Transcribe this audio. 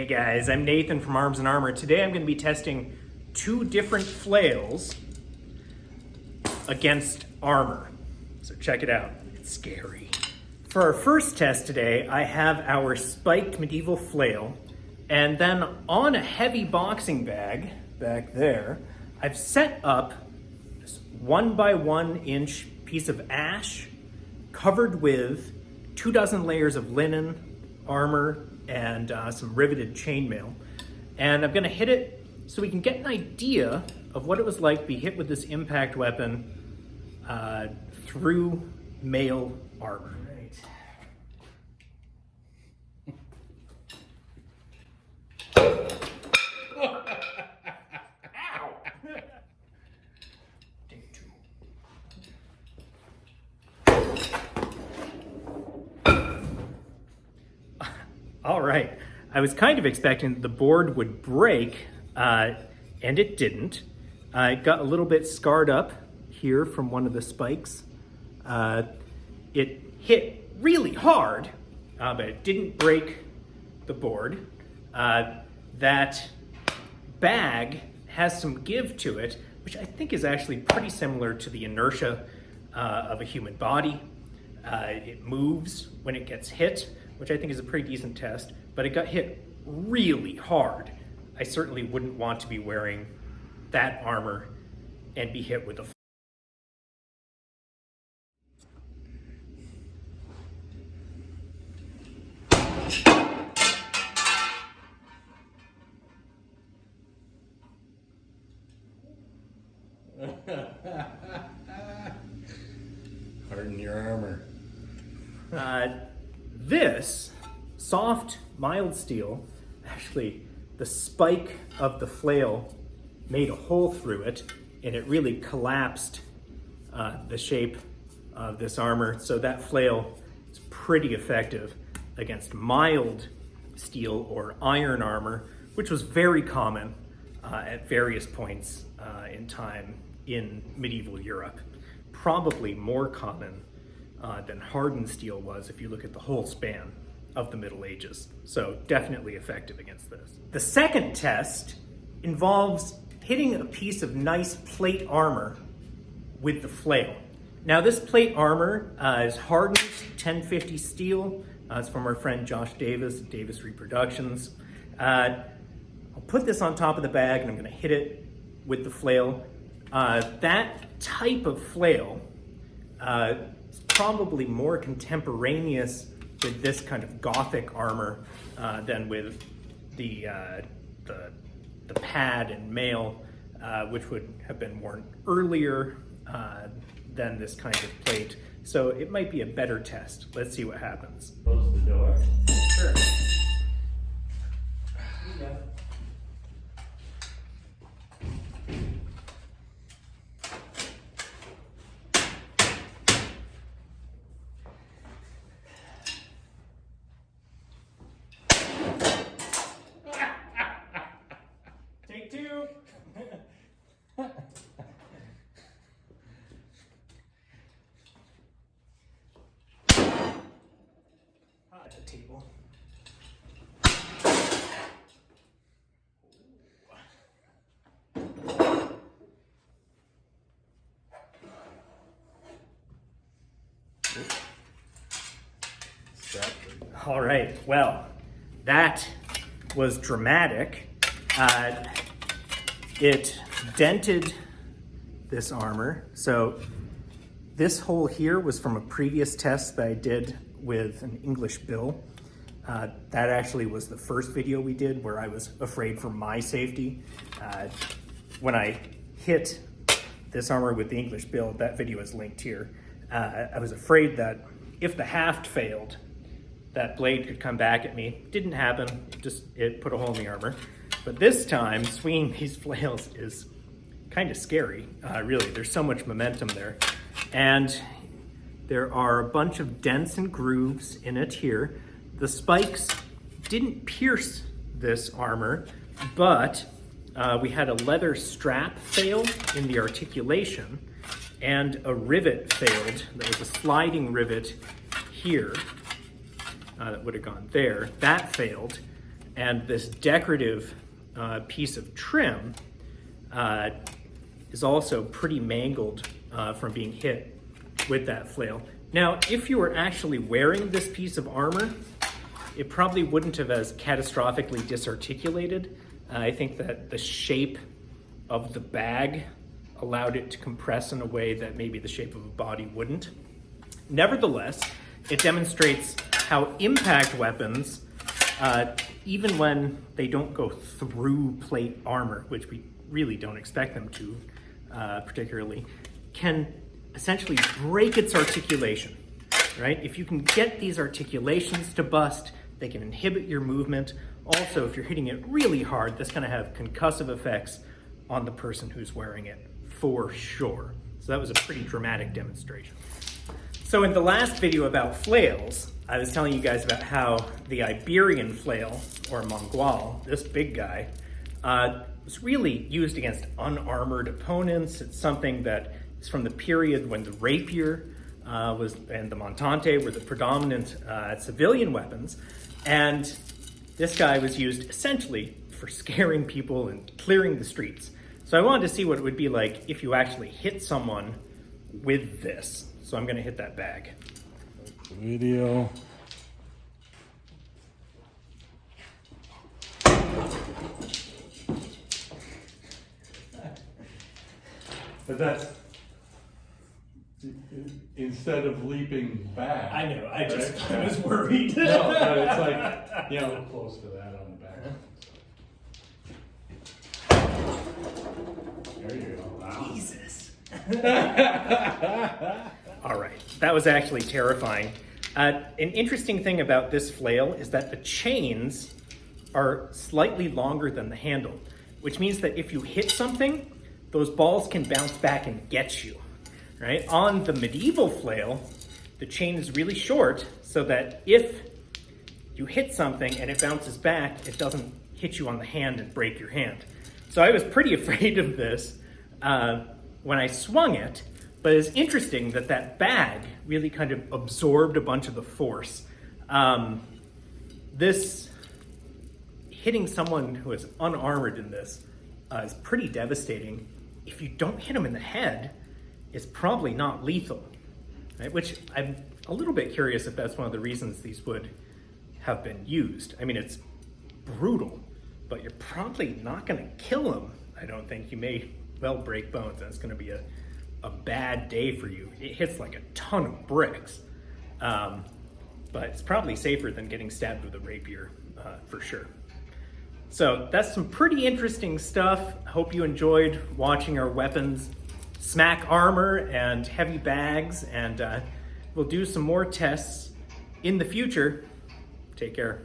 guys, I'm Nathan from Arms and Armor. Today I'm going to be testing two different flails against armor. So check it out, it's scary. For our first test today, I have our spiked medieval flail, and then on a heavy boxing bag back there, I've set up this 1x1 inch piece of ash covered with 24 layers of linen, armor, and some riveted chainmail. And I'm gonna hit it so we can get an idea of what it was like to be hit with this impact weapon through maille armor. Ow! Take two. All right, I was kind of expecting the board would break, and it didn't. It got a little bit scarred up here from one of the spikes. It hit really hard, but it didn't break the board. That bag has some give to it, which I think is actually pretty similar to the inertia of a human body. It moves when it gets hit, which I think is a pretty decent test, but it got hit really hard. I certainly wouldn't want to be wearing that armor and be hit with a Harden your armor. This soft, mild steel, actually the spike of the flail made a hole through it, and it really collapsed the shape of this armor. So that flail is pretty effective against mild steel or iron armor, which was very common at various points in time in medieval Europe. Probably more common than hardened steel was if you look at the whole span of the Middle Ages. So definitely effective against this. The second test involves hitting a piece of nice plate armor with the flail. Now this plate armor is hardened 1050 steel. It's from our friend Josh Davis, Davis Reproductions. I'll put this on top of the bag and I'm gonna hit it with the flail. That type of flail is probably more contemporaneous with this kind of Gothic armor than with the pad and maille, which would have been worn earlier than this kind of plate. So it might be a better test. Let's see what happens. Close the door. Sure. Yeah. Take two. At the table. All right, well, that was dramatic. It dented this armor. So this hole here was from a previous test that I did with an English bill. That actually was the first video we did where I was afraid for my safety. When I hit this armor with the English bill, that video is linked here. I was afraid that if the haft failed, that blade could come back at me. Didn't happen, it put a hole in the armor. But this time, swinging these flails is kind of scary, really. There's so much momentum there. And there are a bunch of dents and grooves in it here. The spikes didn't pierce this armor, but we had a leather strap fail in the articulation, and a rivet failed. There was a sliding rivet here that would have gone there. That failed. And this decorative piece of trim is also pretty mangled from being hit with that flail. Now, if you were actually wearing this piece of armor, it probably wouldn't have as catastrophically disarticulated. I think that the shape of the bag allowed it to compress in a way that maybe the shape of a body wouldn't. Nevertheless, it demonstrates how impact weapons, even when they don't go through plate armor, which we really don't expect them to particularly, can essentially break its articulation, right? If you can get these articulations to bust, they can inhibit your movement. Also, if you're hitting it really hard, that's gonna have concussive effects on the person who's wearing it, for sure. So that was a pretty dramatic demonstration. So in the last video about flails, I was telling you guys about how the Iberian flail, or Mongol, this big guy, was really used against unarmored opponents. It's something that is from the period when the rapier and the montante were the predominant civilian weapons. And this guy was used essentially for scaring people and clearing the streets. So I wanted to see what it would be like if you actually hit someone with this. So I'm gonna hit that bag. Video. But that's, instead of leaping back. I know, I right? was worried. No, but it's like, you know, close to that on the back. There you go. Wow. Jesus. All right, that was actually terrifying. An interesting thing about this flail is that the chains are slightly longer than the handle, which means that if you hit something, those balls can bounce back and get you, right? On the medieval flail, the chain is really short so that if you hit something and it bounces back, it doesn't hit you on the hand and break your hand. So I was pretty afraid of this when I swung it, but it's interesting that that bag really kind of absorbed a bunch of the force. This hitting someone who is unarmored in this is pretty devastating. If you don't hit them in the head, it's probably not lethal, right? Which I'm a little bit curious if that's one of the reasons these would have been used. I mean, it's brutal, but you're probably not gonna kill them. I don't think. You may well break bones, and it's gonna be a bad day for you. It hits like a ton of bricks, but it's probably safer than getting stabbed with a rapier, for sure. So that's some pretty interesting stuff. Hope you enjoyed watching our weapons smack armor and heavy bags, and we'll do some more tests in the future. Take care.